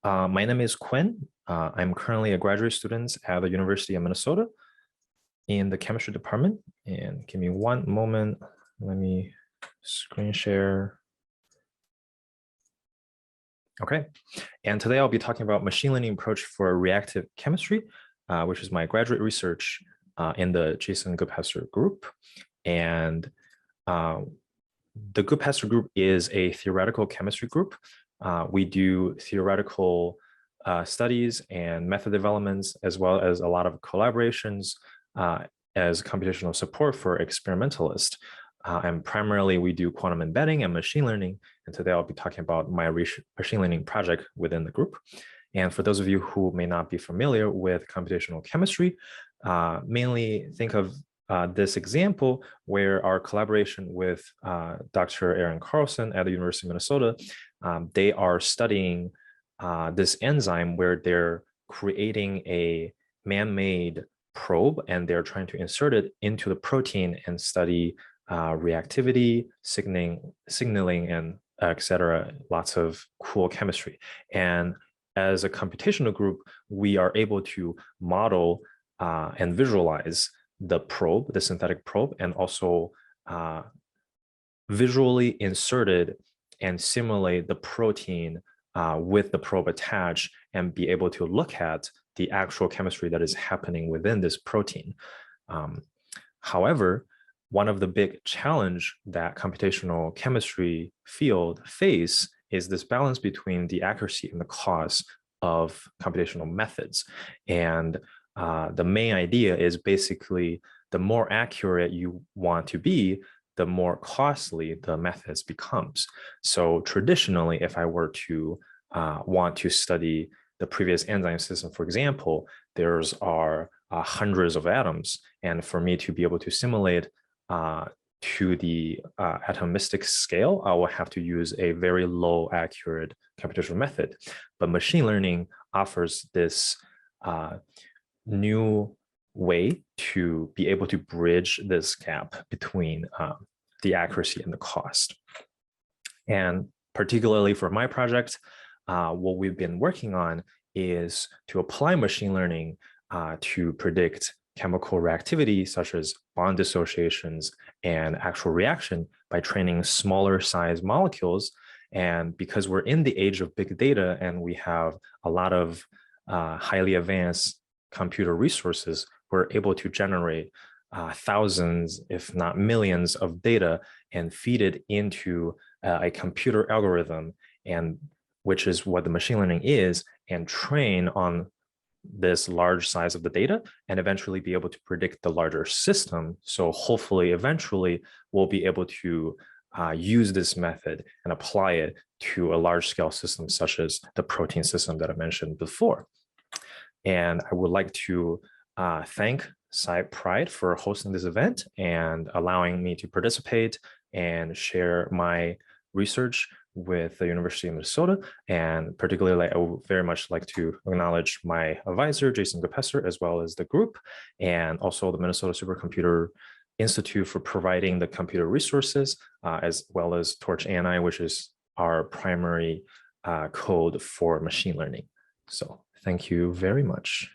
My name is Quinn. I'm currently a graduate student at the University of Minnesota in the chemistry department. And give me one moment. Let me screen share. Okay. And today I'll be talking about machine learning approach for reactive chemistry, which is my graduate research in the Jason Goodpaster group. And the Goodpaster group is a theoretical chemistry group. We do theoretical studies and method developments, as well as a lot of collaborations as computational support for experimentalists. And primarily, we do quantum embedding and machine learning. And today I'll be talking about my machine learning project within the group. And for those of you who may not be familiar with computational chemistry, mainly think of this example where our collaboration with Dr. Aaron Carlson at the University of Minnesota, they are studying this enzyme where they're creating a man-made probe and they're trying to insert it into the protein and study reactivity, signaling, and etc. Lots of cool chemistry. And as a computational group, we are able to model and visualize the probe, the synthetic probe, and also visually inserted and simulate the protein with the probe attached and be able to look at the actual chemistry that is happening within this protein. However, one of the big challenge that computational chemistry field face is this balance between the accuracy and the cost of computational methods. And the main idea is basically the more accurate you want to be, the more costly the methods becomes. So traditionally, if I were to want to study the previous enzyme system, for example, there's hundreds of atoms. And for me to be able to simulate to the atomistic scale, I will have to use a very low accurate computational method. But machine learning offers this new way to be able to bridge this gap between the accuracy and the cost. And particularly for my project, what we've been working on is to apply machine learning to predict chemical reactivity, such as bond dissociations and actual reaction by training smaller size molecules. And because we're in the age of big data and we have a lot of highly advanced computer resources, we're able to generate thousands, if not millions of data and feed it into a computer algorithm, and which is what the machine learning is, and train on this large size of the data and eventually be able to predict the larger system. So hopefully, eventually, we'll be able to use this method and apply it to a large scale system, such as the protein system that I mentioned before. And I would like to thank SciPride for hosting this event and allowing me to participate and share my research with the University of Minnesota. And particularly, I would very much like to acknowledge my advisor, Jason Goodpaster, as well as the group, and also the Minnesota Supercomputer Institute for providing the computer resources, as well as Torch ANI, which is our primary code for machine learning. So thank you very much.